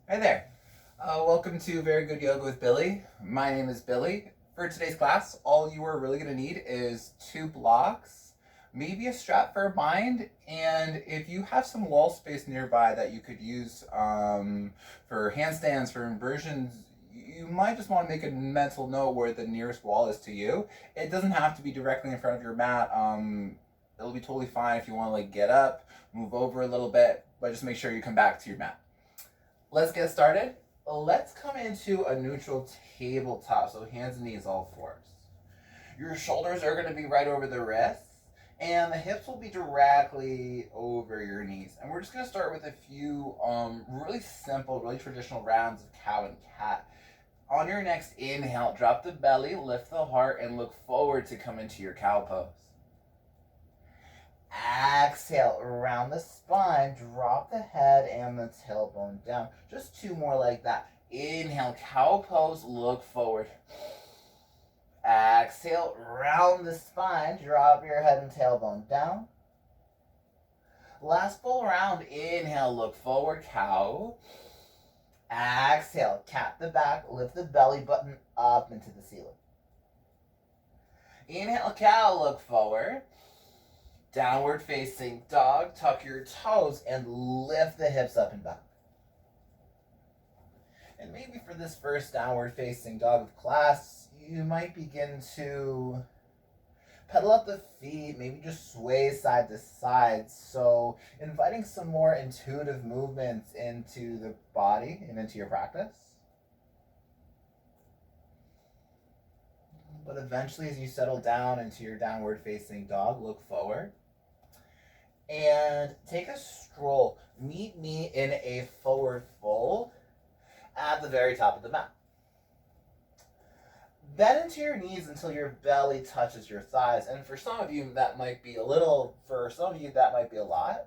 Hi there. Welcome to Very Good Yoga with Billy. My name is Billy. For today's class, all you are really going to need is 2 blocks, maybe a strap for a bind, and if you have some wall space nearby that you could use for handstands, for inversions, you might just want to make a mental note where the nearest wall is to you. It doesn't have to be directly in front of your mat. It'll be totally fine if you want to get up, move over a little bit, but just make sure you come back to your mat. Let's get started. Let's come into a neutral tabletop, so hands and knees all fours. Your shoulders are going to be right over the wrists, and the hips will be directly over your knees. And we're just going to start with a few really simple, really traditional rounds of cow and cat. On your next inhale, drop the belly, lift the heart, and look forward to come into your cow pose. Exhale, around the spine, drop the head and the tailbone down. Just 2 more like that. Inhale, cow pose, look forward. Exhale, round the spine, drop your head and tailbone down. Last full round, inhale, look forward, cow. Exhale, tap the back, lift the belly button up into the ceiling. Inhale, cow, look forward. Downward facing dog, tuck your toes and lift the hips up and back. And maybe for this first downward facing dog of class, you might begin to pedal up the feet, maybe just sway side to side. So inviting some more intuitive movements into the body and into your practice. But eventually, as you settle down into your downward facing dog, look forward and take a stroll. Meet me in a forward fold at the very top of the mat. Bend into your knees until your belly touches your thighs. And for some of you, that might be a little, for some of you, that might be a lot.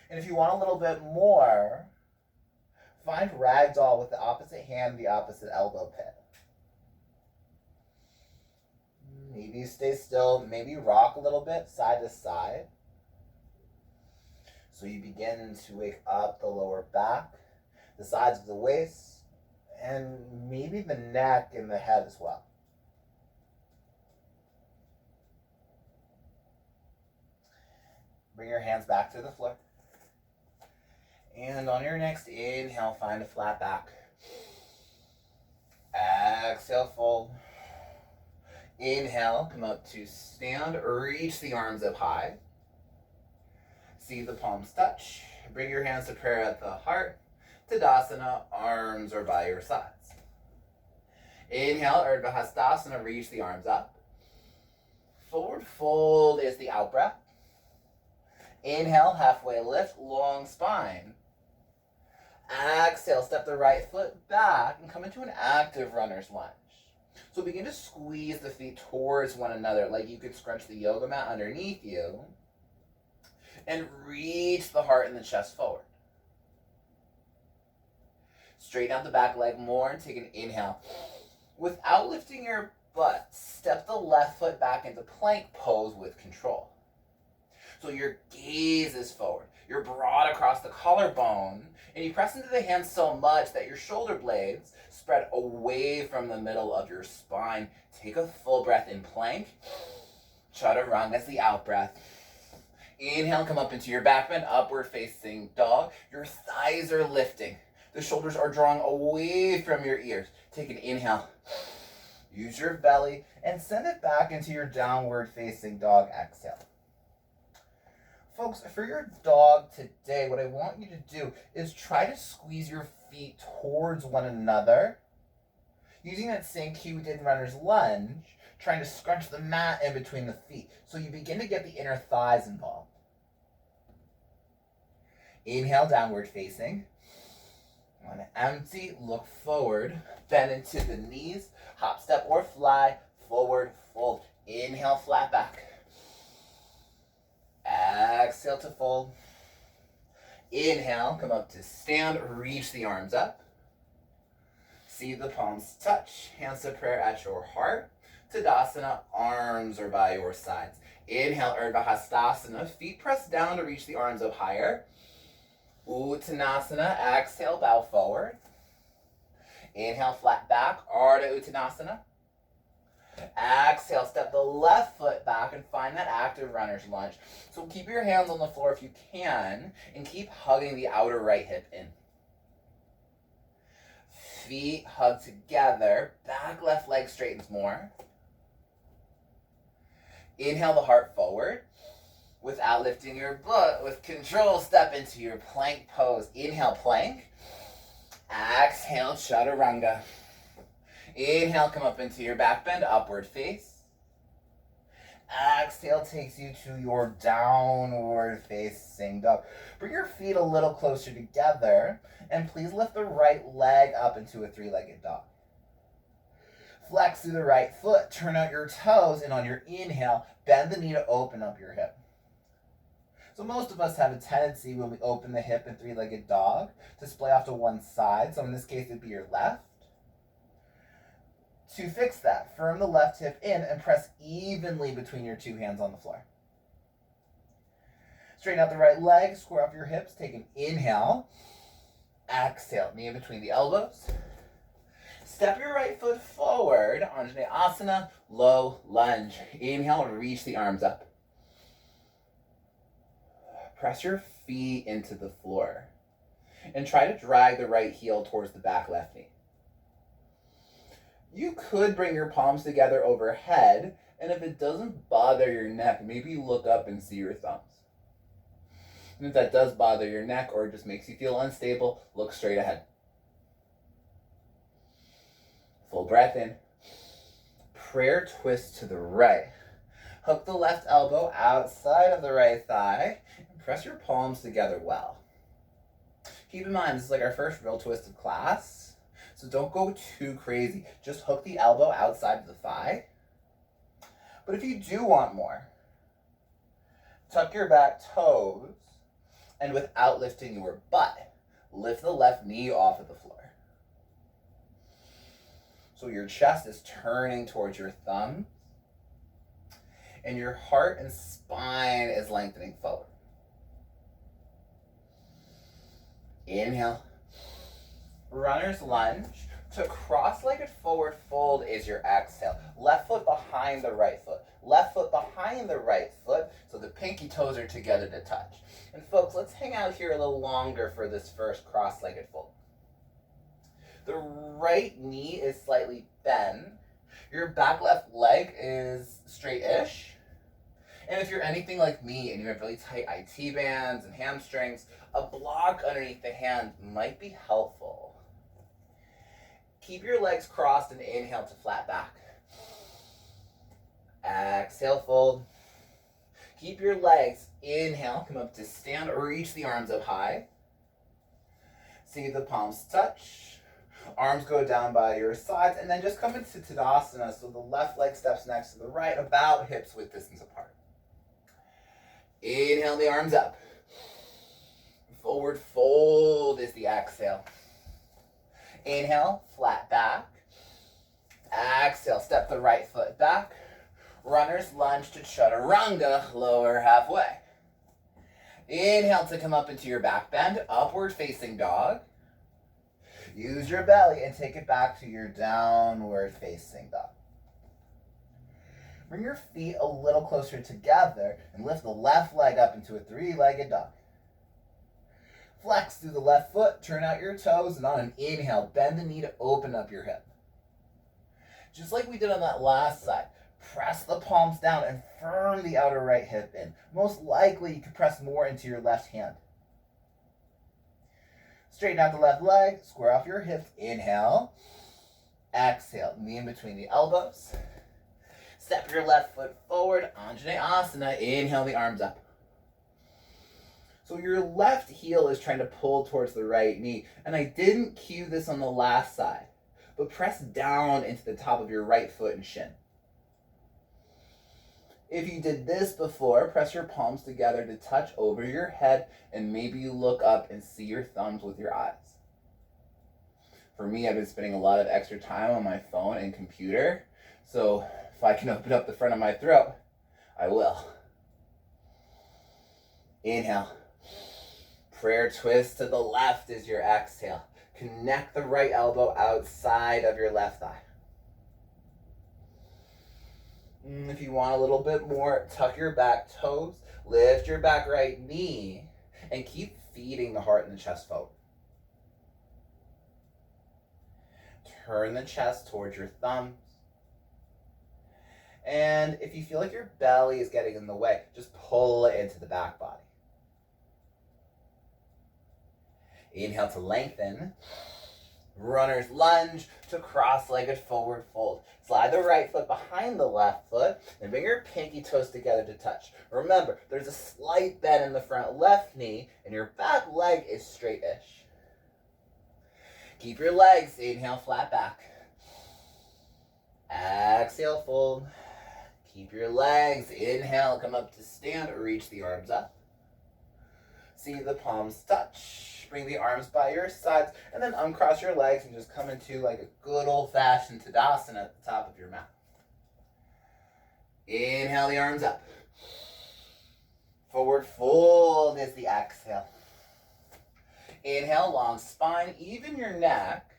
And if you want a little bit more, find ragdoll with the opposite hand, the opposite elbow pit. Maybe stay still, maybe rock a little bit side to side. So you begin to wake up the lower back, the sides of the waist, and maybe the neck and the head as well. Bring your hands back to the floor. And on your next inhale, find a flat back. Exhale, fold. Inhale, come up to stand, reach the arms up high. See the palms touch. Bring your hands to prayer at the heart. Tadasana, arms are by your sides. Inhale, Urdhva Hastasana, reach the arms up. Forward fold is the out breath. Inhale, halfway lift, long spine. Exhale, step the right foot back and come into an active runner's lunge. So begin to squeeze the feet towards one another, like you could scrunch the yoga mat underneath you. And reach the heart and the chest forward. Straighten out the back leg more and take an inhale. Without lifting your butt, step the left foot back into plank pose with control. So your gaze is forward. You're broad across the collarbone, and you press into the hands so much that your shoulder blades spread away from the middle of your spine. Take a full breath in plank. Chaturanga is the out breath. Inhale, come up into your back bend, upward facing dog. Your thighs are lifting. The shoulders are drawing away from your ears. Take an inhale. Use your belly and send it back into your downward facing dog exhale. Folks, for your dog today, what I want you to do is try to squeeze your feet towards one another. Using that same cue we did in runner's lunge, trying to scrunch the mat in between the feet. So you begin to get the inner thighs involved. Inhale, downward facing. On empty, look forward. Bend into the knees. Hop, step, or fly. Forward, fold. Inhale, flat back. Exhale to fold. Inhale, come up to stand. Reach the arms up. See the palms touch. Hands to prayer at your heart. Tadasana, arms are by your sides. Inhale, Urdhva Hastasana, feet press down to reach the arms up higher. Uttanasana, exhale, bow forward. Inhale, flat back, Ardha Uttanasana. Exhale, step the left foot back and find that active runner's lunge. So keep your hands on the floor if you can, and keep hugging the outer right hip in. Feet hug together, back left leg straightens more. Inhale the heart forward. Without lifting your butt, with control, step into your plank pose. Inhale, plank. Exhale, chaturanga. Inhale, come up into your back bend, upward face. Exhale takes you to your downward facing dog. Bring your feet a little closer together, and please lift the right leg up into a three-legged dog. Flex through the right foot, turn out your toes, and on your inhale, bend the knee to open up your hip. So most of us have a tendency when we open the hip in three-legged dog to splay off to one side. So in this case, it'd be your left. To fix that, firm the left hip in and press evenly between your two hands on the floor. Straighten out the right leg, square off your hips, take an inhale. Exhale, knee in between the elbows. Step your right foot forward, Anjaneyasana, low lunge. Inhale, reach the arms up. Press your feet into the floor and try to drag the right heel towards the back left knee. You could bring your palms together overhead, and if it doesn't bother your neck, maybe look up and see your thumbs. And if that does bother your neck or just makes you feel unstable, look straight ahead. Full breath in. Prayer twist to the right. Hook the left elbow outside of the right thigh and press your palms together well. Keep in mind, this is like our first real twist of class, so don't go too crazy. Just hook the elbow outside of the thigh. But if you do want more, tuck your back toes, and without lifting your butt, lift the left knee off of the floor. So your chest is turning towards your thumb, and your heart and spine is lengthening forward. Inhale. Runner's lunge. To cross-legged forward fold is your exhale. Left foot behind the right foot. Left foot behind the right foot, so the pinky toes are together to touch. And folks, let's hang out here a little longer for this first cross-legged fold. The right knee is slightly bent. Your back left leg is straight-ish. And if you're anything like me and you have really tight IT bands and hamstrings, a block underneath the hand might be helpful. Keep your legs crossed and inhale to flat back. Exhale, fold. Keep your legs, inhale, come up to stand or reach the arms up high. See the palms touch. Arms go down by your sides, and then just come into Tadasana, so the left leg steps next to the right, about hips width distance apart. Inhale the arms up. Forward fold is the exhale. Inhale, flat back. Exhale, step the right foot back. Runner's lunge to chaturanga, lower halfway. Inhale to come up into your back bend, upward facing dog. Use your belly and take it back to your downward facing dog. Bring your feet a little closer together and lift the left leg up into a three-legged dog. Flex through the left foot, turn out your toes, and on an inhale, bend the knee to open up your hip. Just like we did on that last side, press the palms down and firm the outer right hip in. Most likely, you could press more into your left hand. Straighten out the left leg, square off your hips, inhale. Exhale, knee in between the elbows. Step your left foot forward, Anjaneyasana, inhale the arms up. So your left heel is trying to pull towards the right knee, and I didn't cue this on the last side, but press down into the top of your right foot and shin. If you did this before, press your palms together to touch over your head, and maybe you look up and see your thumbs with your eyes. For me, I've been spending a lot of extra time on my phone and computer, so if I can open up the front of my throat, I will. Inhale. Prayer twist to the left is your exhale. Connect the right elbow outside of your left thigh. If you want a little bit more, tuck your back toes, lift your back right knee, and keep feeding the heart and the chest forward. Turn the chest towards your thumbs. And if you feel like your belly is getting in the way, just pull it into the back body. Inhale to lengthen. Runner's lunge to cross-legged forward fold. Slide the right foot behind the left foot and bring your pinky toes together to touch. Remember, there's a slight bend in the front left knee and your back leg is straight-ish. Keep your legs, inhale, flat back. Exhale, fold. Keep your legs, inhale, come up to stand, reach the arms up. See the palms touch. Bring the arms by your sides and then uncross your legs and just come into like a good old-fashioned Tadasana at the top of your mat. Inhale the arms up. Forward fold is the exhale. Inhale, long spine, even your neck.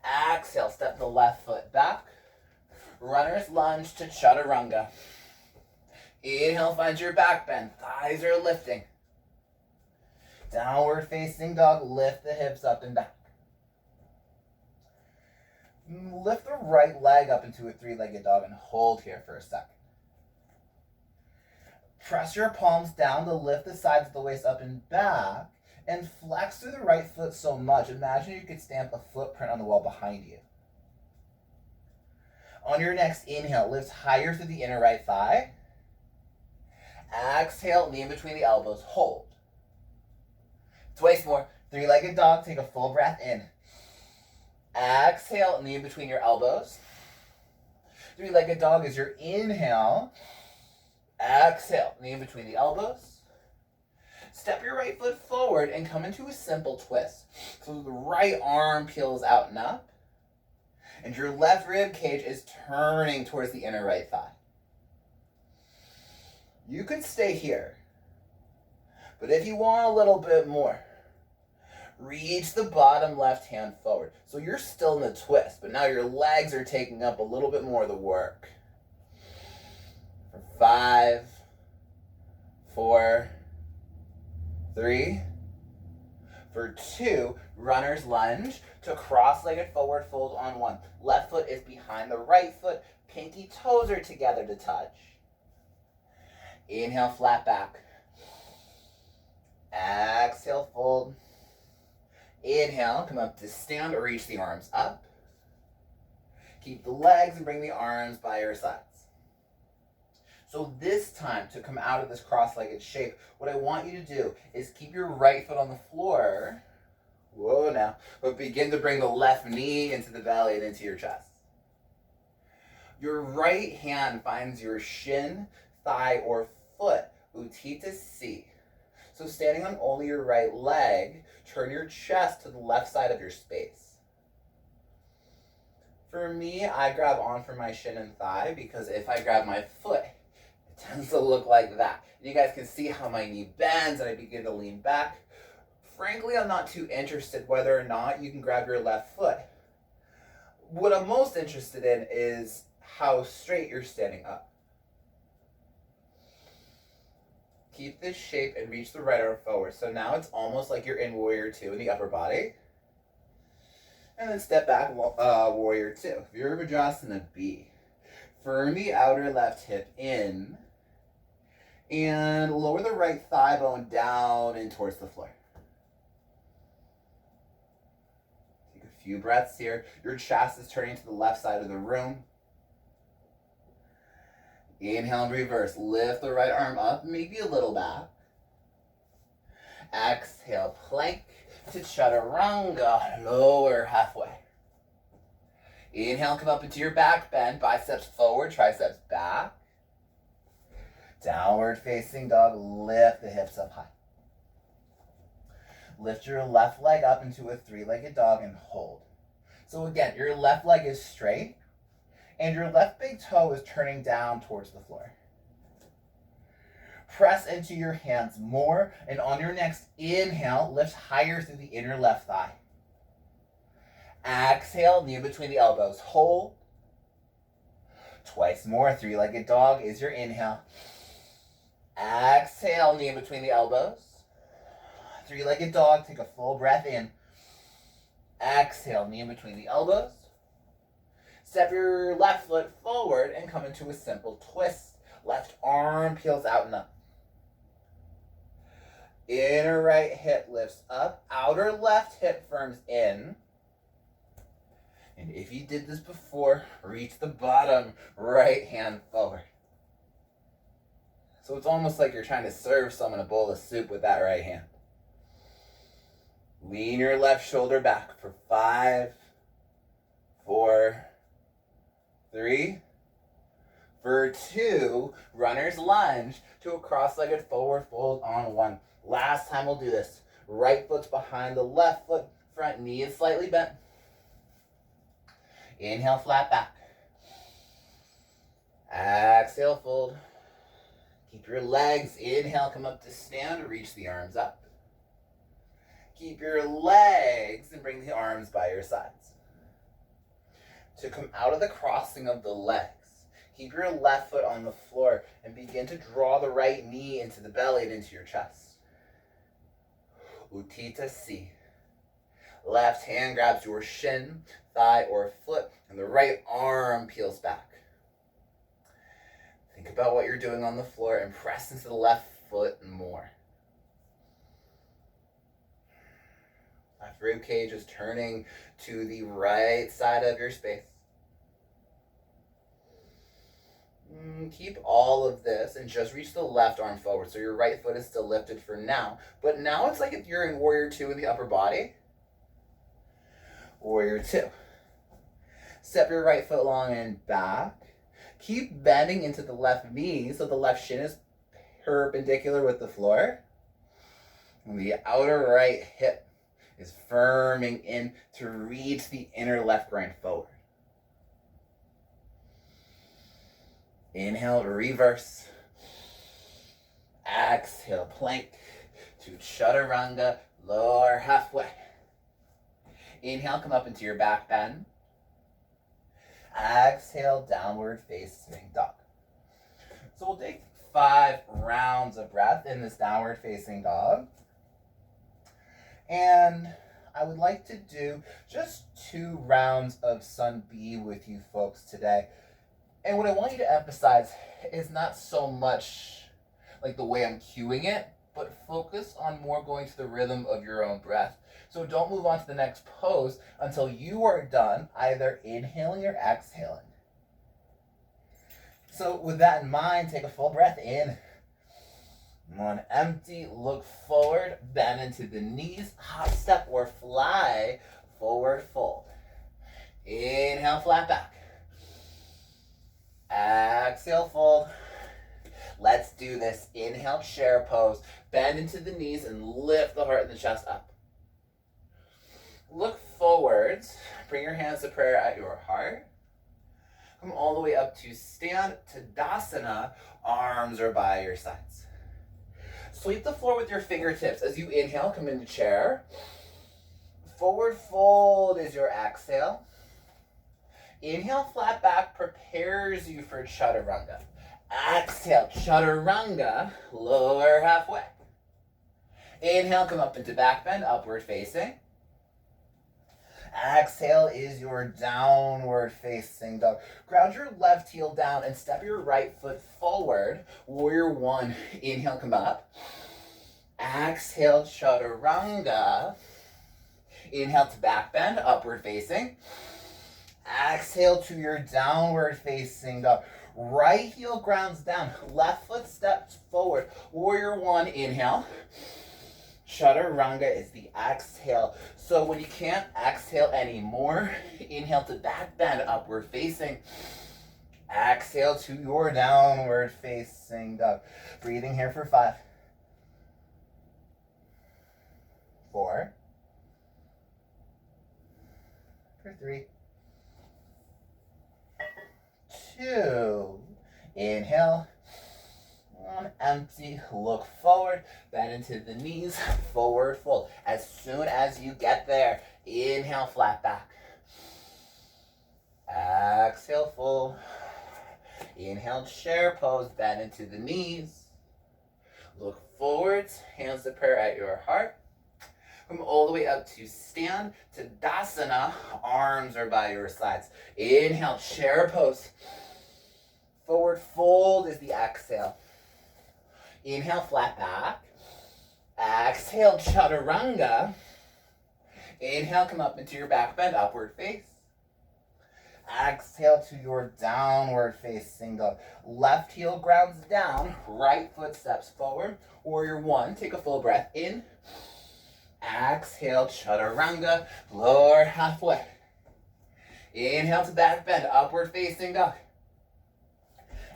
Exhale, step the left foot back. Runner's lunge to chaturanga. Inhale, find your back bend. Thighs are lifting. Downward facing dog, lift the hips up and back. Lift the right leg up into a three-legged dog and hold here for a second. Press your palms down to lift the sides of the waist up and back and flex through the right foot so much. Imagine you could stamp a footprint on the wall behind you. On your next inhale, lift higher through the inner right thigh. Exhale, knee in between the elbows, hold. Twice more. Three-legged dog, take a full breath in. Exhale, knee in between your elbows. Three-legged dog is your inhale. Exhale, knee in between the elbows. Step your right foot forward and come into a simple twist. So the right arm peels out and up. And your left rib cage is turning towards the inner right thigh. You could stay here. But if you want a little bit more, reach the bottom left hand forward. So you're still in the twist, but now your legs are taking up a little bit more of the work. For 5, 4, 3, for 2, runner's lunge to cross-legged forward fold on 1. Left foot is behind the right foot. Pinky toes are together to touch. Inhale, flat back. Exhale, fold. Inhale, come up to stand or reach the arms up. Keep the legs and bring the arms by your sides. So this time, to come out of this cross-legged shape, what I want you to do is keep your right foot on the floor. Whoa now. But begin to bring the left knee into the belly and into your chest. Your right hand finds your shin, thigh, or foot. Utthita C. So standing on only your right leg, turn your chest to the left side of your space. For me, I grab on for my shin and thigh because if I grab my foot, it tends to look like that. And you guys can see how my knee bends and I begin to lean back. Frankly, I'm not too interested whether or not you can grab your left foot. What I'm most interested in is how straight you're standing up. Keep this shape and reach the right arm forward. So now it's almost like you're in Warrior 2 in the upper body. And then step back, Warrior 2. Virabhadrasana B. Firm the outer left hip in. And lower the right thigh bone down and towards the floor. Take a few breaths here. Your chest is turning to the left side of the room. Inhale and reverse. Lift the right arm up, maybe a little back. Exhale, plank to chaturanga, lower halfway. Inhale, come up into your back bend, biceps forward, triceps back. Downward facing dog, lift the hips up high. Lift your left leg up into a three-legged dog and hold. So again, your left leg is straight. And your left big toe is turning down towards the floor. Press into your hands more, and on your next inhale, lift higher through the inner left thigh. Exhale, knee between the elbows. Hold. Twice more. Three-legged dog is your inhale. Exhale, knee between the elbows. Three-legged dog, take a full breath in. Exhale, knee in between the elbows. Step your left foot forward and come into a simple twist. Left arm peels out and up. Inner right hip lifts up. Outer left hip firms in. And if you did this before, reach the bottom, right hand forward. So it's almost like you're trying to serve someone a bowl of soup with that right hand. Lean your left shoulder back for 5, 4, 3, for 2, runner's lunge to a cross-legged forward fold on 1. Last time we'll do this. Right foot's behind the left foot, front knee is slightly bent. Inhale, flat back. Exhale, fold. Keep your legs. Inhale, come up to stand, reach the arms up. Keep your legs and bring the arms by your sides. To come out of the crossing of the legs, keep your left foot on the floor and begin to draw the right knee into the belly and into your chest. Utthita Si. Left hand grabs your shin, thigh, or foot, and the right arm peels back. Think about what you're doing on the floor and press into the left foot more. Left rib cage is turning to the right side of your space. Keep all of this and just reach the left arm forward. So your right foot is still lifted for now. But now it's like if you're in Warrior 2 in the upper body. Warrior 2. Step your right foot long and back. Keep bending into the left knee so the left shin is perpendicular with the floor. And the outer right hip is firming in to reach the inner left groin forward. Inhale, reverse. Exhale, plank to chaturanga, lower halfway. Inhale, come up into your back bend. Exhale, downward facing dog. So we'll take 5 rounds of breath in this downward facing dog. And I would like to do just 2 rounds of Sun B with you folks today. And what I want you to emphasize is not so much like the way I'm cueing it, but focus on more going to the rhythm of your own breath. So don't move on to the next pose until you are done either inhaling or exhaling. So with that in mind, take a full breath in. On empty, look forward, bend into the knees, hop step or fly, forward fold. Inhale, flat back. Exhale, fold. Let's do this. Inhale, chair pose. Bend into the knees and lift the heart and the chest up. Look forwards. Bring your hands to prayer at your heart. Come all the way up to stand Tadasana. Arms are by your sides. Sweep the floor with your fingertips. As you inhale, come into chair. Forward fold is your exhale. Inhale, flat back prepares you for chaturanga. Exhale, chaturanga, lower halfway. Inhale, come up into back bend, upward facing. Exhale is your downward facing dog. Ground your left heel down and step your right foot forward. Warrior 1. Inhale, come up. Exhale, chaturanga. Inhale to back bend, upward facing. Exhale to your downward facing dog. Right heel grounds down. Left foot steps forward. Warrior 1. Inhale. Chaturanga is the exhale. So when you can't exhale anymore, inhale to back bend, upward facing. Exhale to your downward facing dog. Breathing here for 5, 4, for 3, 2. Inhale. On empty, look forward, bend into the knees, forward fold. As soon as you get there, inhale, flat back. Exhale, fold. Inhale, chair pose, bend into the knees. Look forwards, hands to prayer at your heart. Come all the way up to stand, to Tadasana, arms are by your sides. Inhale, chair pose. Forward fold is the exhale. Inhale, flat back. Exhale, chaturanga. Inhale, come up into your back bend, upward face. Exhale to your downward facing dog. Left heel grounds down, right foot steps forward. Warrior one, take a full breath in. Exhale, chaturanga, lower halfway. Inhale to back bend, upward facing dog.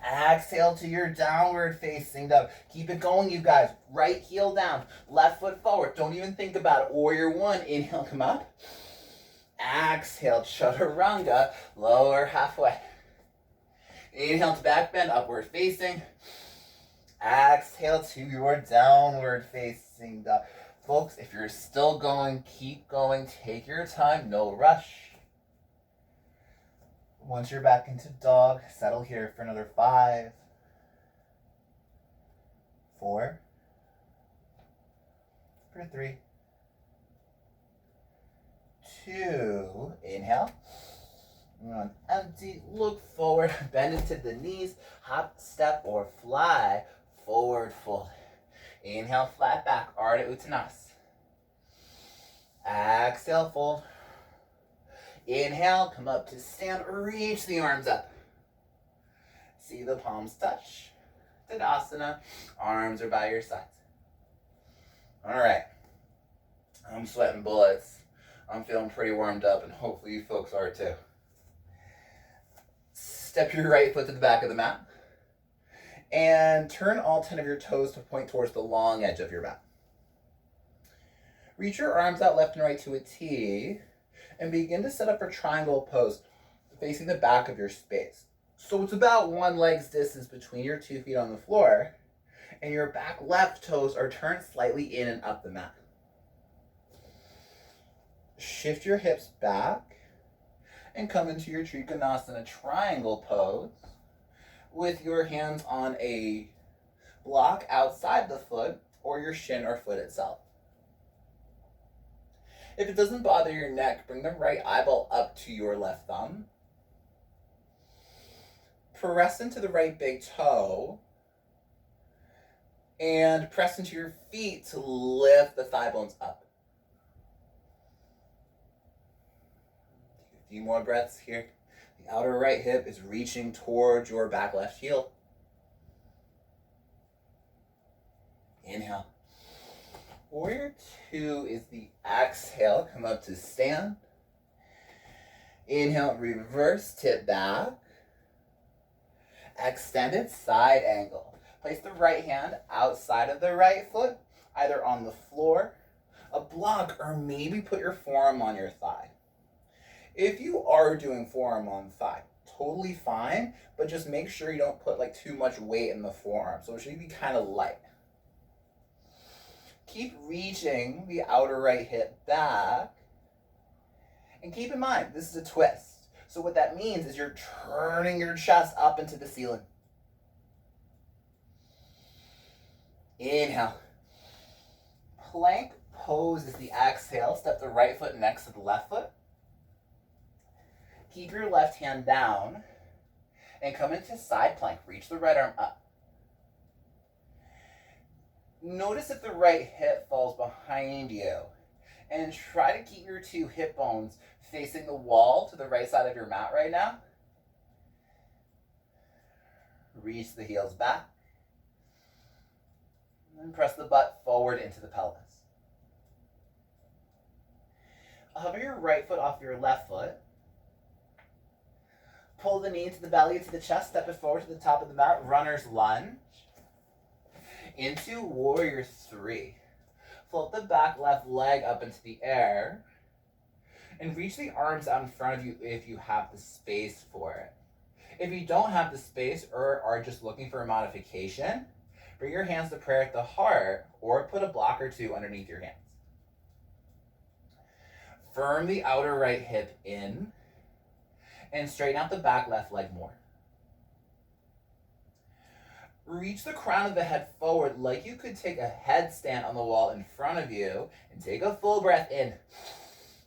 Exhale to your downward facing dog. Keep it going, you guys. Right heel down, left foot forward. Don't even think about it. Warrior one, inhale, come up. Exhale, chaturanga, lower halfway. Inhale to back bend, upward facing. Exhale to your downward facing dog. Folks, if you're still going, keep going. Take your time, no rush. Once you're back into dog, settle here for another 5, 4, for 3, 2, inhale. On empty, look forward, bend into the knees, hop, step, or fly, forward fold. Inhale, flat back, Ardha Uttanasana. Exhale, fold. Inhale, come up to stand, reach the arms up. See the palms touch. Tadasana, arms are by your sides. All right, I'm sweating bullets. I'm feeling pretty warmed up, and hopefully you folks are too. Step your right foot to the back of the mat, and turn all 10 of your toes to point towards the long edge of your mat. Reach your arms out left and right to a T, and begin to set up a triangle pose facing the back of your space. So it's about 1 leg's distance between your 2 feet on the floor, and your back left toes are turned slightly in and up the mat. Shift your hips back and come into your Trikonasana triangle pose with your hands on a block outside the foot or your shin or foot itself. If it doesn't bother your neck, bring the right eyeball up to your left thumb. Press into the right big toe. And press into your feet to lift the thigh bones up. Take a few more breaths here. The outer right hip is reaching towards your back left heel. Inhale. Warrior two is the exhale. Come up to stand. Inhale, reverse tip back. Extended side angle. Place the right hand outside of the right foot, either on the floor, a block, or maybe put your forearm on your thigh. If you are doing forearm on thigh, totally fine, but just make sure you don't put like too much weight in the forearm. So it should be kind of light. Keep reaching the outer right hip back. And keep in mind, this is a twist. So what that means is you're turning your chest up into the ceiling. Inhale. Plank pose is the exhale. Step the right foot next to the left foot. Keep your left hand down and come into side plank. Reach the right arm up. Notice if the right hip falls behind you, and try to keep your 2 hip bones facing the wall to the right side of your mat right now. Reach the heels back. And press the butt forward into the pelvis. Hover your right foot off your left foot. Pull the knee into the belly, into the chest. Step it forward to the top of the mat. Runner's lunge. Into warrior 3. Float the back left leg up into the air. And reach the arms out in front of you if you have the space for it. If you don't have the space or are just looking for a modification, Bring your hands to prayer at the heart or put a block or two underneath your hands. Firm the outer right hip in and straighten out the back left leg more. Reach the crown of the head forward like you could take a headstand on the wall in front of you and take a full breath in.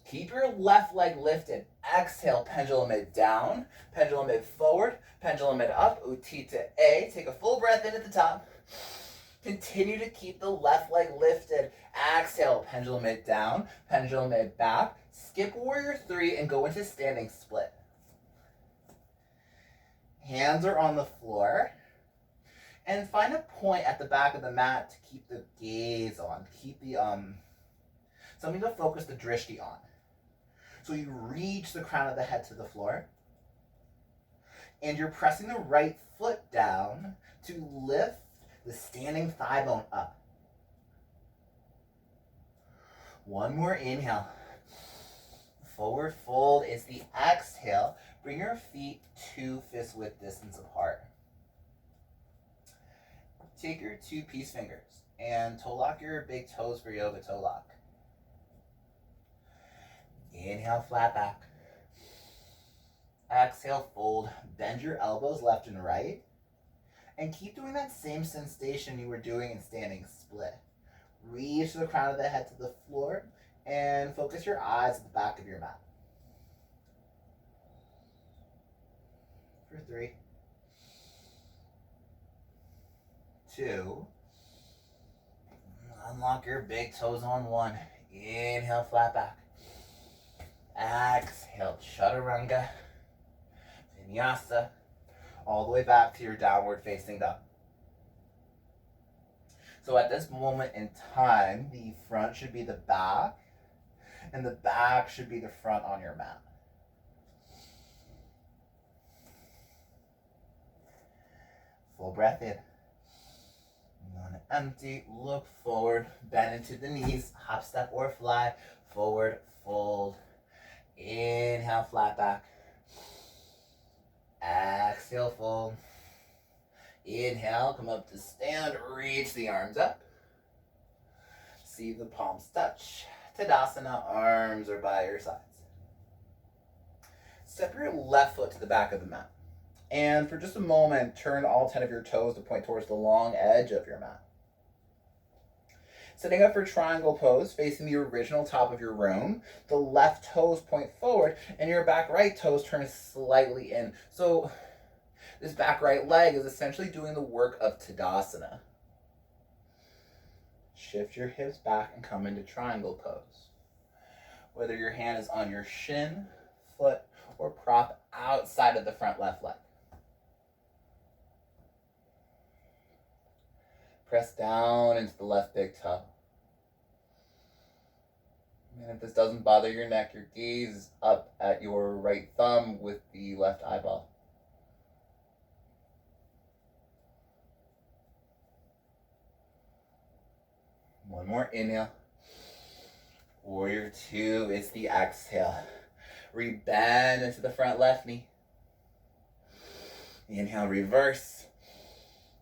Keep your left leg lifted. Exhale, pendulum it down, pendulum it forward, pendulum it up, Utthita A. Take a full breath in at the top. Continue to keep the left leg lifted. Exhale, pendulum it down, pendulum it back. Skip warrior 3 and go into standing split. Hands are on the floor. And find a point at the back of the mat to keep the gaze on. Keep the, something to focus the drishti on. So you reach the crown of the head to the floor. And you're pressing the right foot down to lift the standing thigh bone up. One more inhale. Forward fold is the exhale. Bring your feet 2 fist width distance apart. Take your 2 peace fingers and toe lock your big toes for yoga toe lock. Inhale, flat back. Exhale, fold. Bend your elbows left and right. And keep doing that same sensation you were doing in standing split. Reach the crown of the head to the floor and focus your eyes at the back of your mat. For 3, 2. Unlock your big toes on 1. Inhale, flat back. Exhale, chaturanga. Vinyasa. All the way back to your downward facing dog. So at this moment in time, the front should be the back, and the back should be the front on your mat. Full breath in. On empty, look forward, bend into the knees, hop, step, or fly, forward, fold. Inhale, flat back. Exhale, fold. Inhale, come up to stand, reach the arms up. See the palms touch. Tadasana, arms are by your sides. Step your left foot to the back of the mat. And for just a moment, turn all 10 of your toes to point towards the long edge of your mat. Sitting up for triangle pose, facing the original top of your room, the left toes point forward, and your back right toes turn slightly in. So this back right leg is essentially doing the work of Tadasana. Shift your hips back and come into triangle pose. Whether your hand is on your shin, foot, or prop outside of the front left leg. Press down into the left big toe. And if this doesn't bother your neck, your gaze is up at your right thumb with the left eyeball. One more inhale. Warrior 2 is the exhale. Rebend into the front left knee. Inhale, reverse.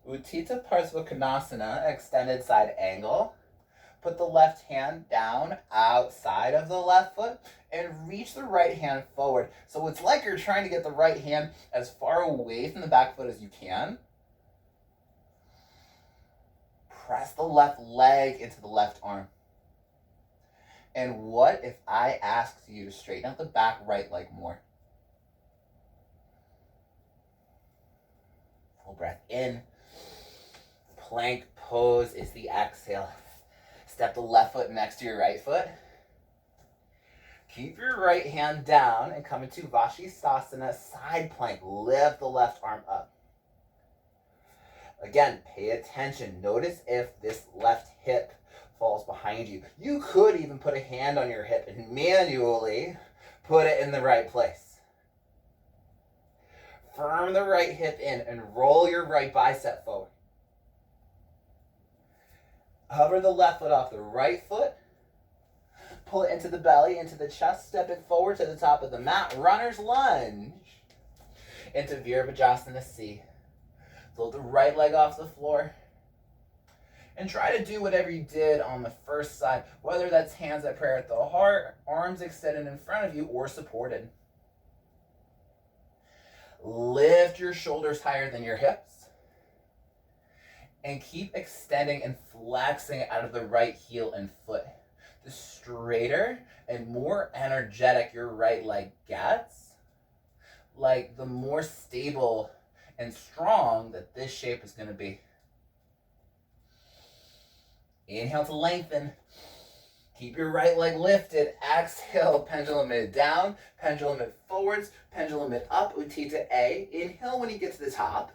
Utthita Parsvakonasana, extended side angle. Put the left hand down outside of the left foot and reach the right hand forward. So it's like you're trying to get the right hand as far away from the back foot as you can. Press the left leg into the left arm. And what if I asked you to straighten out the back right leg more? Full breath in. Plank pose is the exhale. Step the left foot next to your right foot. Keep your right hand down and come into Vashisthasana, side plank. Lift the left arm up. Again, pay attention. Notice if this left hip falls behind you. You could even put a hand on your hip and manually put it in the right place. Firm the right hip in and roll your right bicep forward. Hover the left foot off the right foot. Pull it into the belly, into the chest. Step it forward to the top of the mat. Runner's lunge into Virabhajasana C. Float the right leg off the floor. And try to do whatever you did on the first side, whether that's hands at prayer at the heart, arms extended in front of you, or supported. Lift your shoulders higher than your hips. And keep extending and flexing out of the right heel and foot. The straighter and more energetic your right leg gets, like the more stable and strong that this shape is going to be. Inhale to lengthen. Keep your right leg lifted. Exhale, pendulum it down, pendulum it forwards, pendulum it up, Uti to A. Inhale when you get to the top.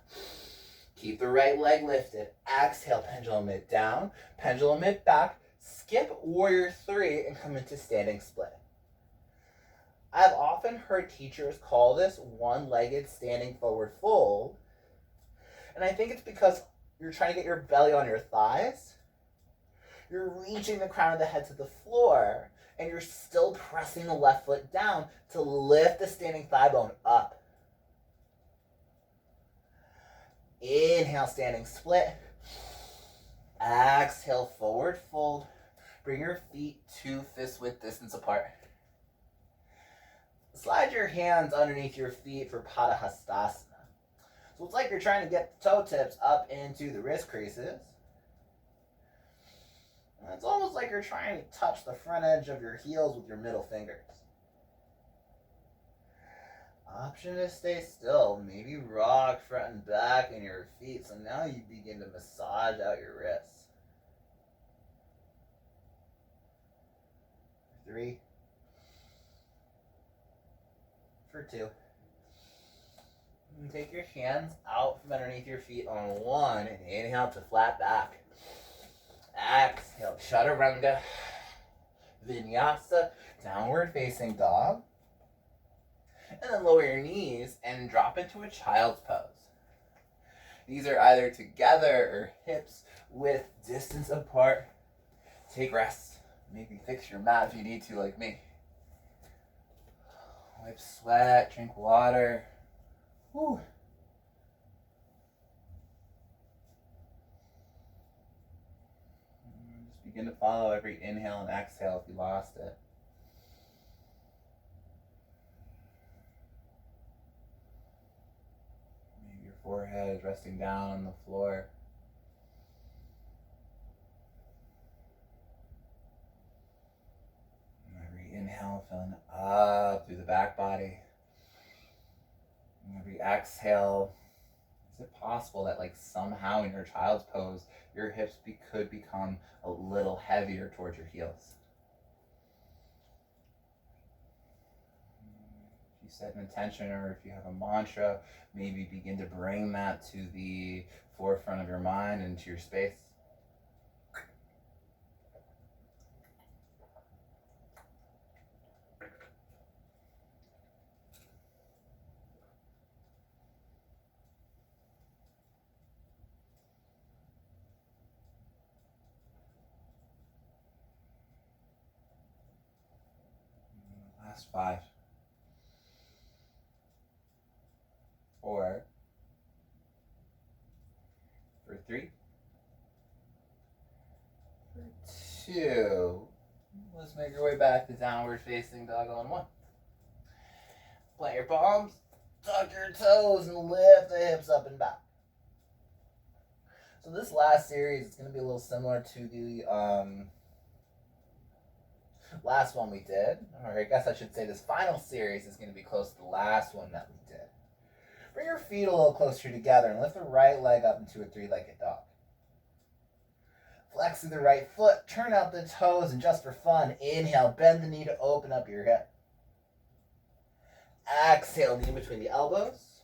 Keep the right leg lifted. Exhale, pendulum it down, pendulum it back. Skip warrior 3 and come into standing split. I've often heard teachers call this one-legged standing forward fold. And I think it's because you're trying to get your belly on your thighs. You're reaching the crown of the head to the floor, and you're still pressing the left foot down to lift the standing thigh bone up. Inhale, standing split. Exhale, forward fold. Bring your feet 2 fist width distance apart. Slide your hands underneath your feet for Padahastasana. So it's like you're trying to get the toe tips up into the wrist creases. And it's almost like you're trying to touch the front edge of your heels with your middle fingers. Option to stay still. Maybe rock front and back in your feet. So now you begin to massage out your wrists. 3. For 2. And take your hands out from underneath your feet on 1 and inhale to flat back. Exhale, chaturanga, vinyasa, downward facing dog. And then lower your knees and drop into a child's pose. These are either together or hips width distance apart. Take rest. Maybe fix your mat if you need to, like me. Wipe sweat, drink water. Whew. Just begin to follow every inhale and exhale if you lost it. Maybe your forehead is resting down on the floor. Inhale, filling up through the back body. And every exhale, is it possible that like somehow in your child's pose, your hips could become a little heavier towards your heels? If you set an intention or if you have a mantra, maybe begin to bring that to the forefront of your mind and to your space. Last 5, 4, for 3, for 2. Let's make our way back to downward facing dog on 1. Plant your palms, tuck your toes, and lift the hips up and back. So this last series is going to be a little similar to the last one we did. Or I guess I should say this final series is going to be close to the last one that we did. Bring your feet a little closer together and lift the right leg up into a 3-legged dog. Flex through the right foot, turn out the toes, and just for fun, inhale, bend the knee to open up your hip. Exhale, knee between the elbows.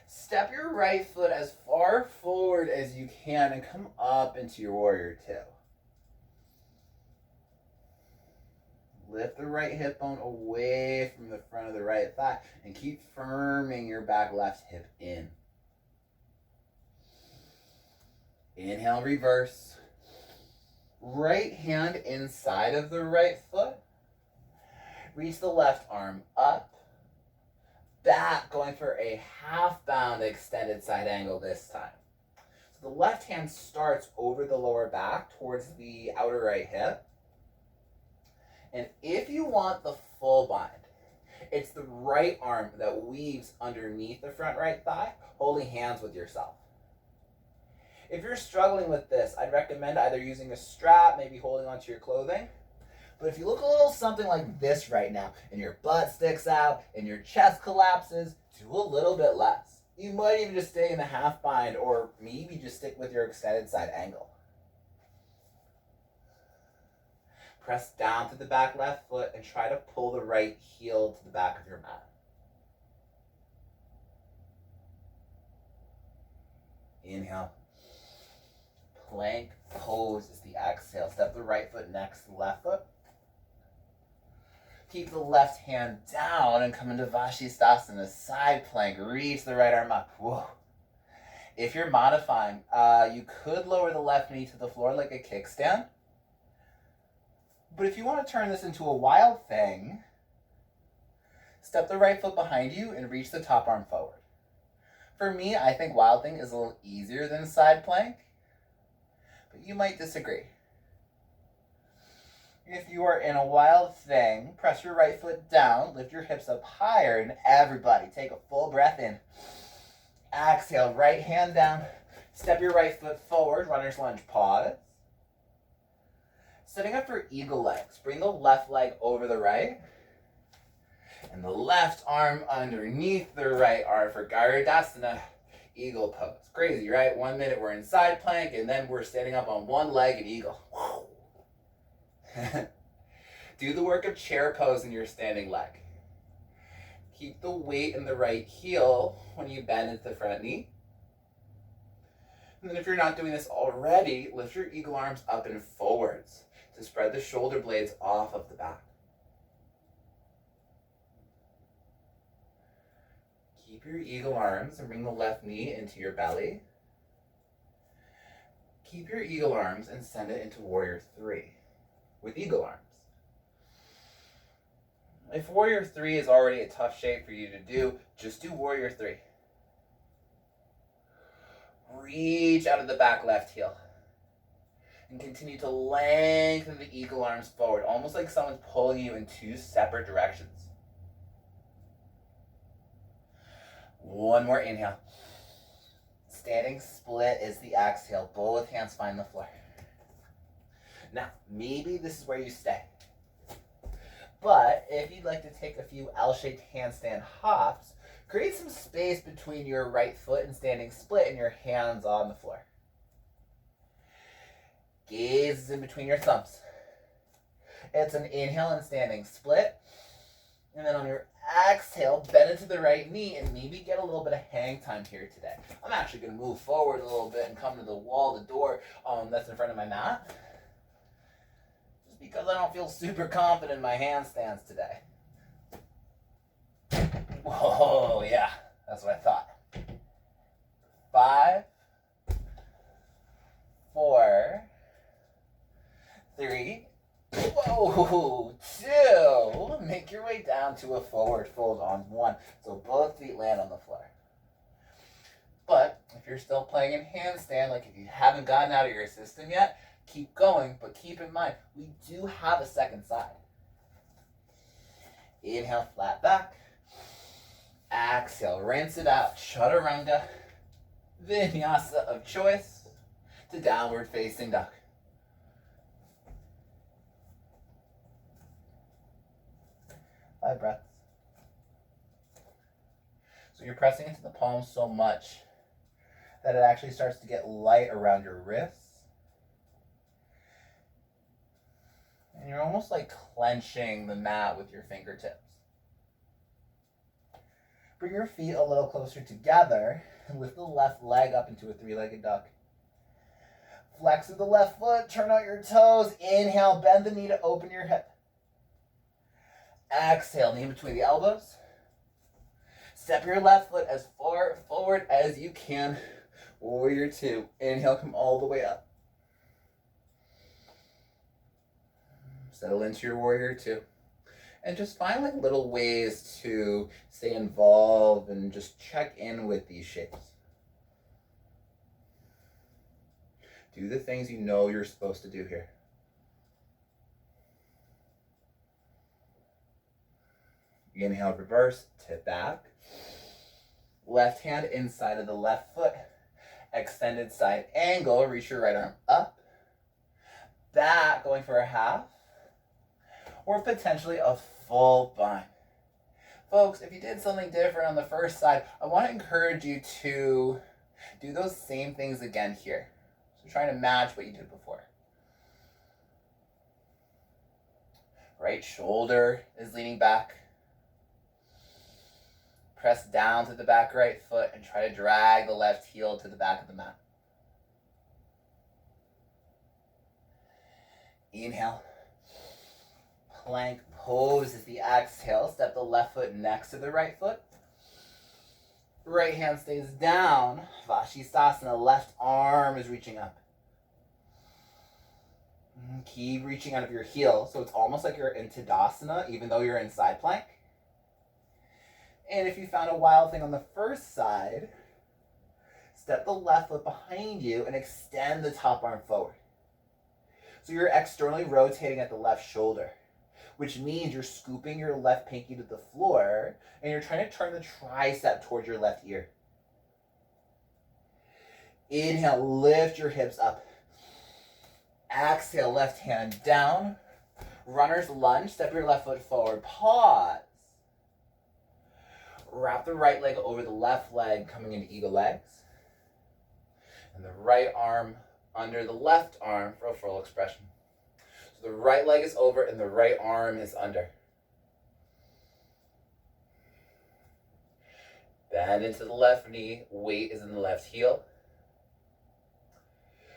Step your right foot as far forward as you can and come up into your warrior 2. Lift the right hip bone away from the front of the right thigh and keep firming your back left hip in. Inhale, reverse. Right hand inside of the right foot. Reach the left arm up. Back, going for a half bound extended side angle this time. So the left hand starts over the lower back towards the outer right hip. And if you want the full bind, it's the right arm that weaves underneath the front right thigh, holding hands with yourself. If you're struggling with this, I'd recommend either using a strap, maybe holding onto your clothing. But if you look a little something like this right now, and your butt sticks out, and your chest collapses, do a little bit less. You might even just stay in the half bind, or maybe just stick with your extended side angle. Press down to the back left foot and try to pull the right heel to the back of your mat. Inhale. Plank pose is the exhale. Step the right foot next to the left foot. Keep the left hand down and come into Vashisthasana, side plank. Reach the right arm up. Whoa. If you're modifying, you could lower the left knee to the floor like a kickstand. But if you want to turn this into a wild thing, step the right foot behind you and reach the top arm forward. For me, I think wild thing is a little easier than side plank, but you might disagree. If you are in a wild thing, press your right foot down, lift your hips up higher, and everybody take a full breath in. Exhale, right hand down, step your right foot forward, runner's lunge, pause. Setting up for eagle legs, bring the left leg over the right, and the left arm underneath the right arm for Garudasana, eagle pose. Crazy, right? 1 minute we're in side plank, and then we're standing up on one leg and eagle. Do the work of chair pose in your standing leg. Keep the weight in the right heel when you bend into the front knee. And then if you're not doing this already, lift your eagle arms up and forwards to spread the shoulder blades off of the back. Keep your eagle arms and bring the left knee into your belly. Keep your eagle arms and send it into warrior 3 with eagle arms. If warrior 3 is already a tough shape for you to do, just do warrior 3. Reach out of the back left heel. And continue to lengthen the eagle arms forward, almost like someone's pulling you in 2 separate directions. One more inhale. Standing split is the exhale. Both hands find the floor. Now, maybe this is where you stay. But if you'd like to take a few L-shaped handstand hops, create some space between your right foot and standing split and your hands on the floor. Gaze is in between your thumbs. It's an inhale and standing split. And then on your exhale, bend into the right knee and maybe get a little bit of hang time here today. I'm actually going to move forward a little bit and come to the wall, the door that's in front of my mat. Just because I don't feel super confident in my handstands today. Whoa, yeah, that's what I thought. 5, 4, 3, whoa, 2. Make your way down to a forward fold on 1. So both feet land on the floor. But if you're still playing in handstand, like if you haven't gotten out of your system yet, keep going, but keep in mind, we do have a second side. Inhale, flat back. Exhale, rinse it out. Chaturanga, Vinyasa of choice to downward facing dog. Five breaths. So you're pressing into the palms so much that it actually starts to get light around your wrists. And you're almost like clenching the mat with your fingertips. Bring your feet a little closer together and lift the left leg up into a 3-legged dog. Flex with the left foot, turn out your toes. Inhale, bend the knee to open your hip. Exhale, knee between the elbows. Step your left foot as far forward as you can. Warrior 2. Inhale, come all the way up. Settle into your warrior 2. And just find like little ways to stay involved and just check in with these shapes. Do the things you know you're supposed to do here. Inhale, reverse, tip back. Left hand inside of the left foot. Extended side angle, reach your right arm up. Back, going for a half. Or potentially a full bind. Folks, if you did something different on the first side, I want to encourage you to do those same things again here. So trying to match what you did before. Right shoulder is leaning back. Press down to the back right foot and try to drag the left heel to the back of the mat. Inhale. Plank pose is the exhale. Step the left foot next to the right foot. Right hand stays down. Vashisthasana, left arm is reaching up. Keep reaching out of your heel, so it's almost like you're in Tadasana, even though you're in side plank. And if you found a wild thing on the first side, step the left foot behind you and extend the top arm forward. So you're externally rotating at the left shoulder, which means you're scooping your left pinky to the floor and you're trying to turn the tricep towards your left ear. Inhale, lift your hips up. Exhale, left hand down. Runner's lunge, step your left foot forward. Pause. Wrap the right leg over the left leg, coming into eagle legs. And the right arm under the left arm for a full expression. So the right leg is over and the right arm is under. Bend into the left knee, weight is in the left heel.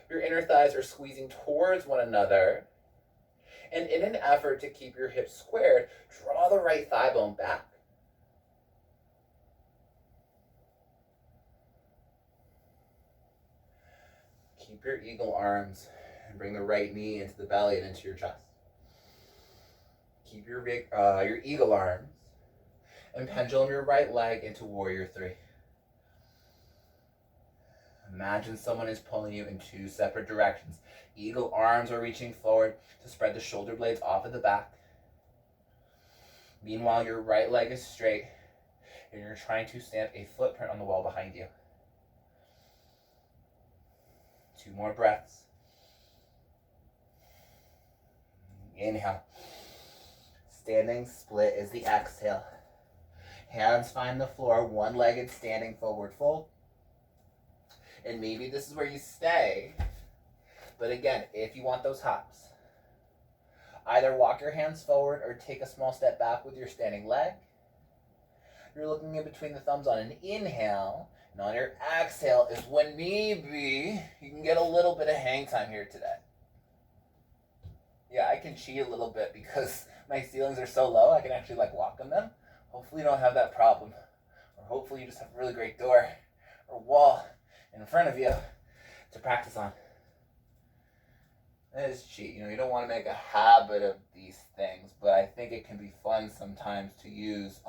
Your inner thighs are squeezing towards one another. And in an effort to keep your hips squared, draw the right thigh bone back. Keep your eagle arms and bring the right knee into the belly and into your chest. Keep your eagle arms and pendulum your right leg into warrior three. Imagine someone is pulling you in two separate directions. Eagle arms are reaching forward to spread the shoulder blades off at the back. Meanwhile, your right leg is straight and you're trying to stamp a footprint on the wall behind you. 2 more breaths. Inhale. Standing split is the exhale. Hands find the floor, one-legged standing forward fold. And maybe this is where you stay. But again, if you want those hops, either walk your hands forward or take a small step back with your standing leg. You're looking in between the thumbs on an inhale. And on your exhale is when maybe you can get a little bit of hang time here today. Yeah, I can cheat a little bit because my ceilings are so low, I can actually walk on them. Hopefully you don't have that problem. Or hopefully you just have a really great door or wall in front of you to practice on. That is cheat. You don't want to make a habit of these things, but I think it can be fun sometimes to use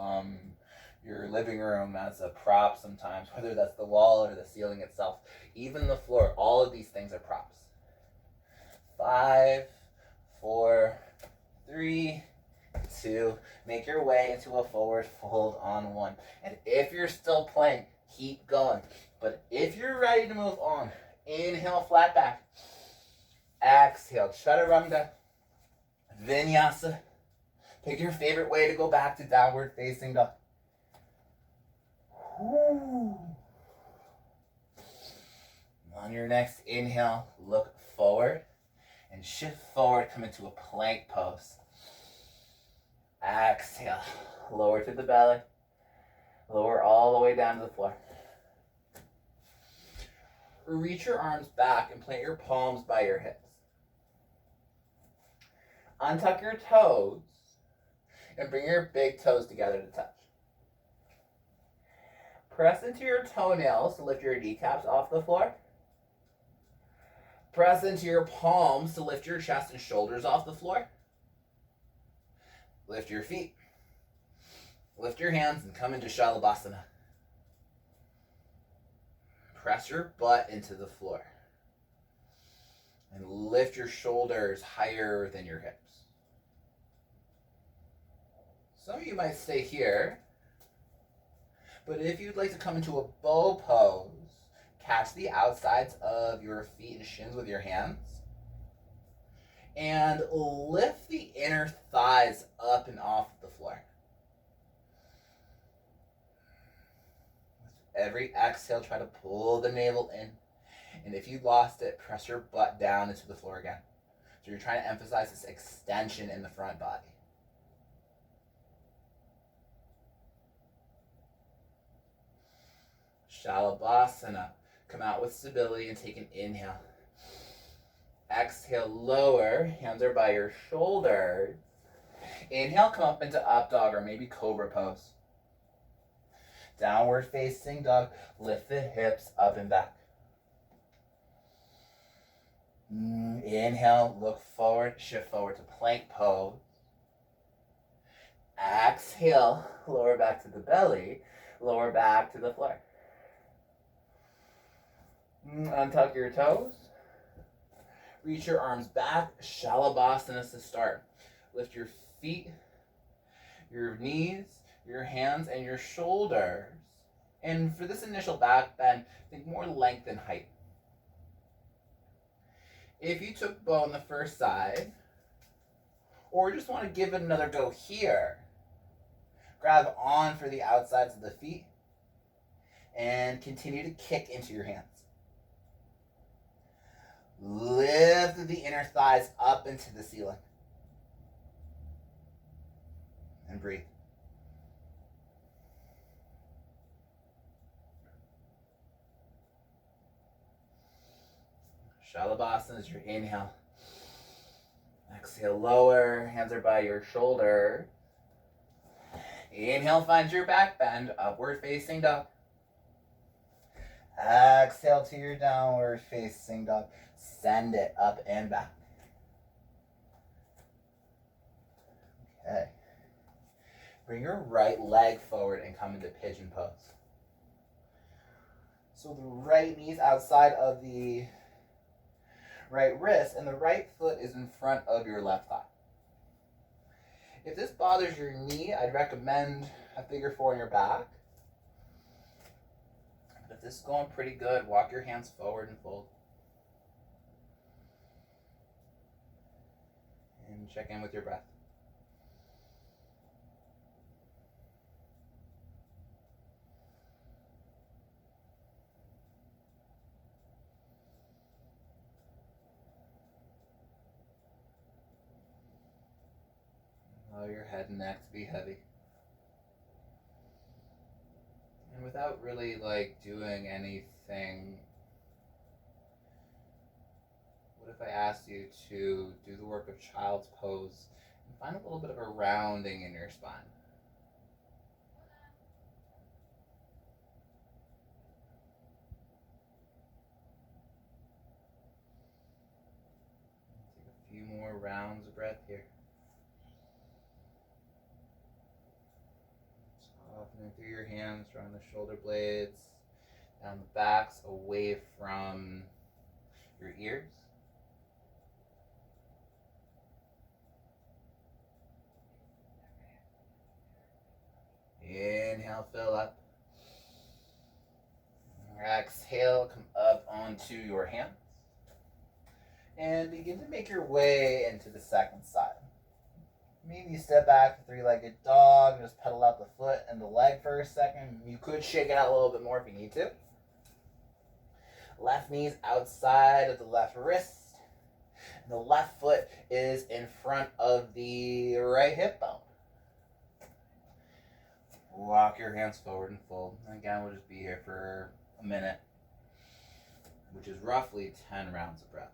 your living room as a prop sometimes, whether that's the wall or the ceiling itself. Even the floor, all of these things are props. 5, 4, 3, 2. Make your way into a forward fold on 1. And if you're still playing, keep going. But if you're ready to move on, inhale, flat back. Exhale, chaturanga, vinyasa. Pick your favorite way to go back to downward facing dog. On your next inhale, look forward and shift forward, come into a plank pose. Exhale, lower to the belly, lower all the way down to the floor. Reach your arms back and plant your palms by your hips. Untuck your toes and bring your big toes together to touch. Press into your toenails to lift your kneecaps off the floor. Press into your palms to lift your chest and shoulders off the floor. Lift your feet. Lift your hands and come into Shalabhasana. Press your butt into the floor. And lift your shoulders higher than your hips. Some of you might stay here, but if you'd like to come into a bow pose, catch the outsides of your feet and shins with your hands, and lift the inner thighs up and off the floor. With every exhale, try to pull the navel in, and if you lost it, press your butt down into the floor again. So you're trying to emphasize this extension in the front body. Shalabhasana. Come out with stability and take an inhale. Exhale, lower. Hands are by your shoulders. Inhale, come up into up dog or maybe cobra pose. Downward facing dog. Lift the hips up and back. Inhale, look forward, shift forward to plank pose. Exhale, lower back to the belly, lower back to the floor. Untuck your toes. Reach your arms back. Shalabhasana to start. Lift your feet, your knees, your hands, and your shoulders. And for this initial back bend, think more length than height. If you took bow on the first side, or just want to give it another go here, grab on for the outsides of the feet and continue to kick into your hands. Lift the inner thighs up into the ceiling. And breathe. Shalabhasana is your inhale. Exhale, lower. Hands are by your shoulder. Inhale, find your back bend. Upward facing dog. Exhale to your downward facing dog. Send it up and back. Okay. Bring your right leg forward and come into pigeon pose. So the right knee's outside of the right wrist and the right foot is in front of your left thigh. If this bothers your knee, I'd recommend a figure four on your back. But if this is going pretty good, walk your hands forward and fold. And check in with your breath. Allow your head and neck to be heavy. And without really doing anything, what if I asked you to do the work of child's pose and find a little bit of a rounding in your spine? Take a few more rounds of breath here. Softening through your hands, drawing the shoulder blades down the backs, away from your ears. Inhale, fill up. Exhale, come up onto your hands. And begin to make your way into the second side. Maybe you step back to three-legged dog, just pedal out the foot and the leg for a second. You could shake it out a little bit more if you need to. Left knee's outside of the left wrist. And the left foot is in front of the right hip bone. Walk your hands forward and fold. And again, we'll just be here for a minute, which is roughly 10 rounds of breath.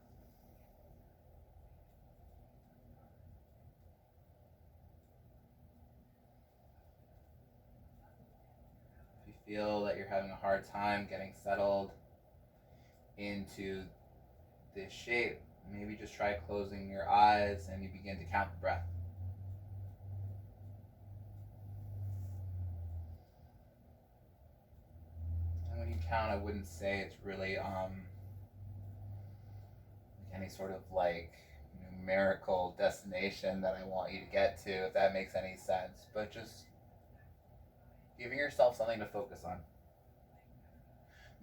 If you feel that you're having a hard time getting settled into this shape, maybe just try closing your eyes and you begin to count the breath. And when you count, I wouldn't say it's really, any sort of like numerical destination that I want you to get to, if that makes any sense, but just giving yourself something to focus on.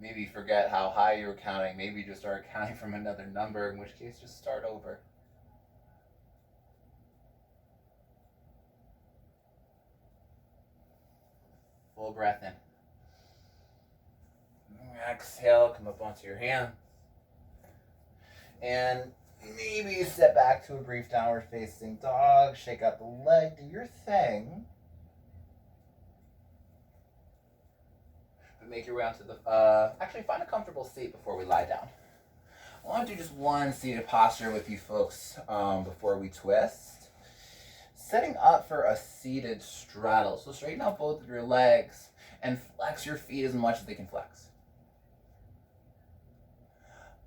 Maybe forget how high you were counting, maybe just start counting from another number, in which case just start over. Full breath in. Exhale, come up onto your hands. And maybe step back to a brief downward facing dog. Shake out the leg, do your thing. But make your way onto the, actually find a comfortable seat before we lie down. I want to do just one seated posture with you folks before we twist. Setting up for a seated straddle. So straighten out both of your legs and flex your feet as much as they can flex.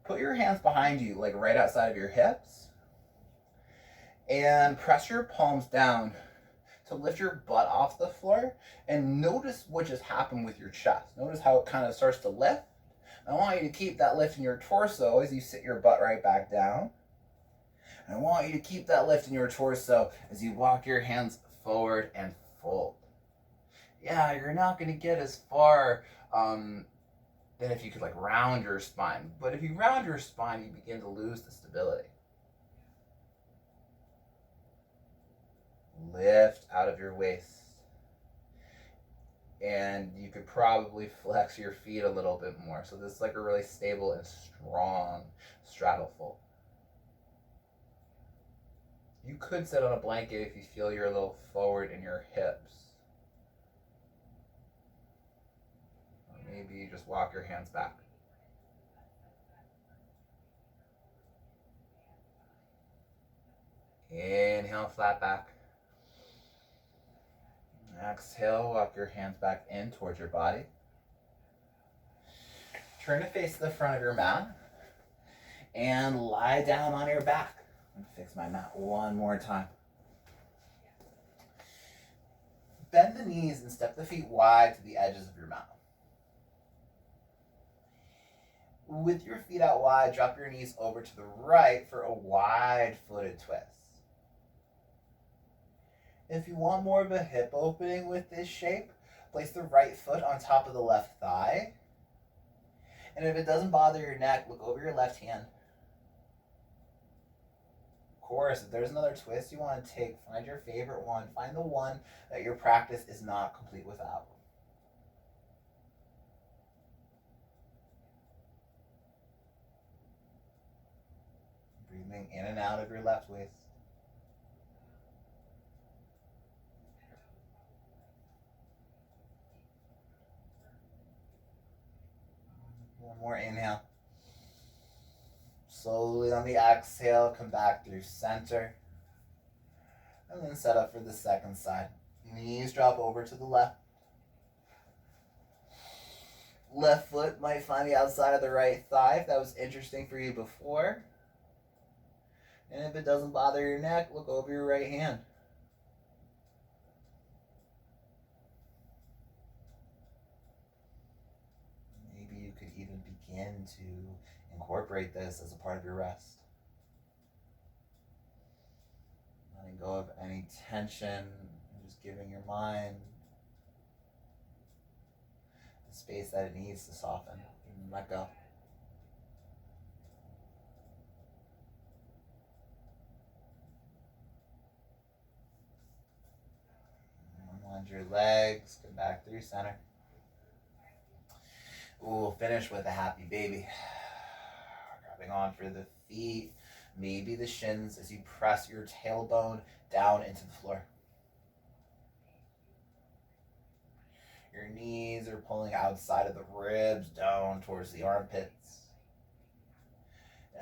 Put your hands behind you, like right outside of your hips, and press your palms down to lift your butt off the floor, and notice what just happened with your chest. Notice how it kind of starts to lift. I want you to keep that lift in your torso as you sit your butt right back down. And I want you to keep that lift in your torso as you walk your hands forward and fold. Yeah, you're not going to get as far than if you could like round your spine. But if you round your spine, you begin to lose the stability. Lift out of your waist. And you could probably flex your feet a little bit more. So this is like a really stable and strong straddle fold. You could sit on a blanket if you feel you're a little forward in your hips. Or maybe you just walk your hands back. Inhale, flat back. Exhale, walk your hands back in towards your body. Turn to face the front of your mat and lie down on your back. I'm going to fix my mat one more time. Bend the knees and step the feet wide to the edges of your mat. With your feet out wide, drop your knees over to the right for a wide-footed twist. If you want more of a hip opening with this shape, place the right foot on top of the left thigh. And if it doesn't bother your neck, look over your left hand. Of course, if there's another twist you want to take, find your favorite one. Find the one that your practice is not complete without. Breathing in and out of your left waist. One more inhale. Slowly on the exhale, come back through center. And then set up for the second side. Knees drop over to the left. Left foot might find the outside of the right thigh if that was interesting for you before. And if it doesn't bother your neck, look over your right hand. Maybe you could even begin to incorporate this as a part of your rest. Letting go of any tension and just giving your mind the space that it needs to soften and let go. Unwind your legs, come back through center. We'll finish with a happy baby. Grabbing on for the feet, maybe the shins as you press your tailbone down into the floor. Your knees are pulling outside of the ribs down towards the armpits.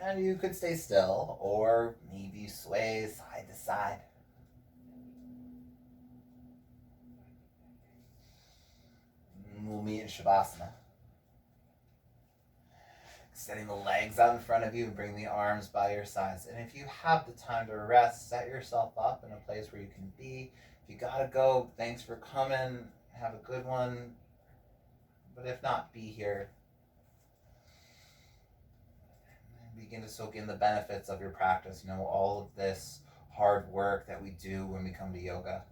And you could stay still or maybe sway side to side. We'll meet in Shavasana. Extending the legs out in front of you and bring the arms by your sides. And if you have the time to rest, set yourself up in a place where you can be. If you gotta go, thanks for coming. Have a good one. But if not, be here. begin to soak in the benefits of your practice, all of this hard work that we do when we come to yoga.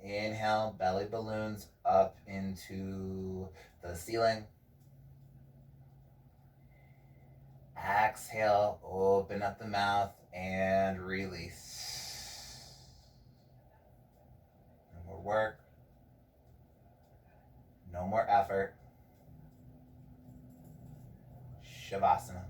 Inhale, belly balloons up into the ceiling. Exhale, open up the mouth and release. No more work. No more effort. Shavasana.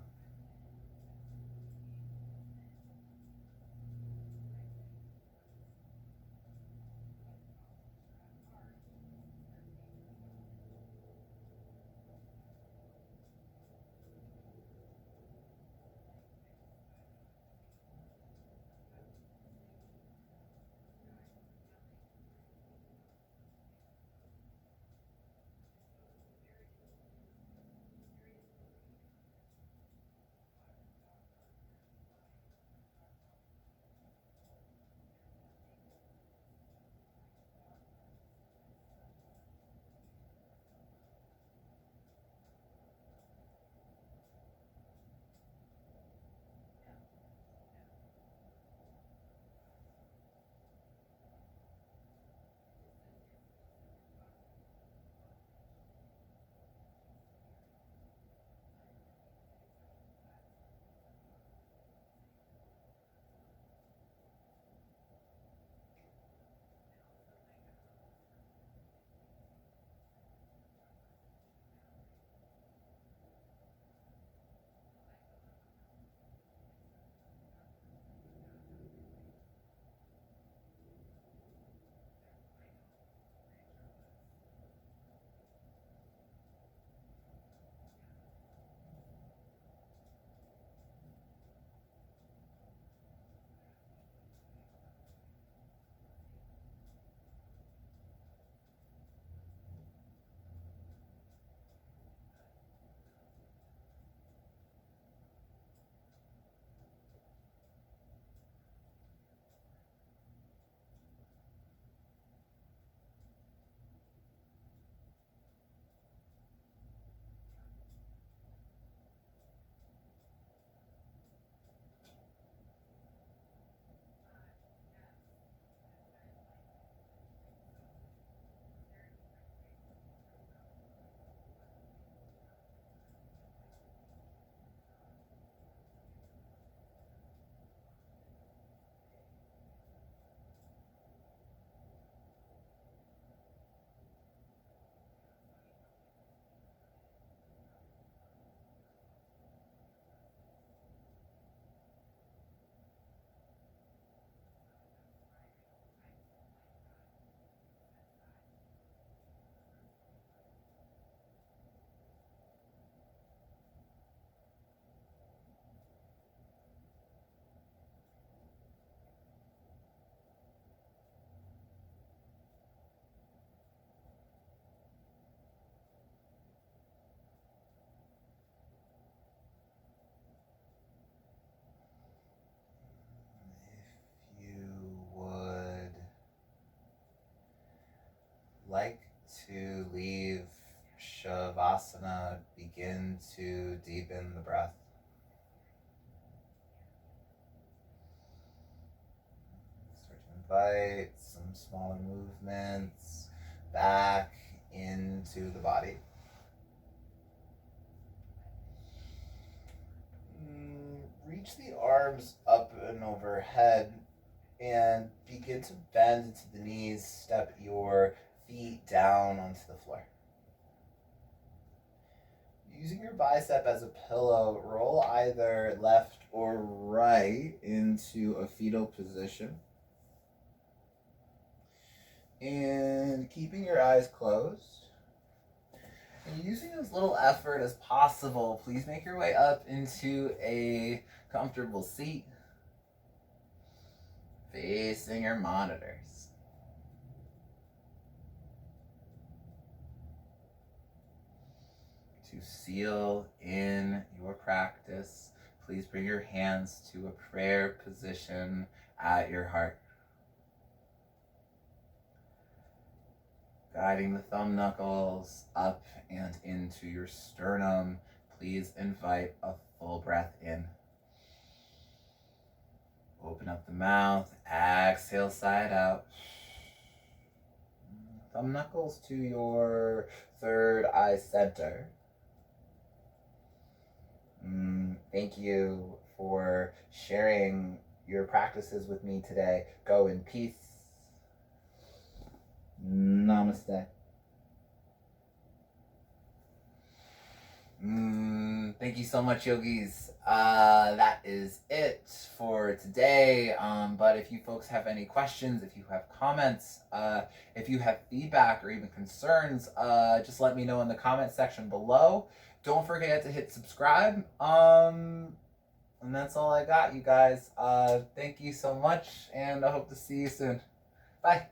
If you would like to leave Shavasana, begin to deepen the breath. Start to invite some smaller movements back into the body. Reach the arms up and overhead and begin to bend into the knees. Step your feet down onto the floor. Using your bicep as a pillow, roll either left or right into a fetal position. And keeping your eyes closed. And using as little effort as possible, please make your way up into a comfortable seat, facing your monitors. To seal in your practice, please bring your hands to a prayer position at your heart. Guiding the thumb knuckles up and into your sternum. Please invite a full breath in. Open up the mouth. Exhale, side out. Thumb knuckles to your third eye center. Thank you for sharing your practices with me today. Go in peace. Namaste. Thank you so much, yogis. That is it for today. But if you folks have any questions, if you have comments, if you have feedback or even concerns, just let me know in the comment section below. Don't forget to hit subscribe. And that's all I got, you guys. Thank you so much, and I hope to see you soon. Bye.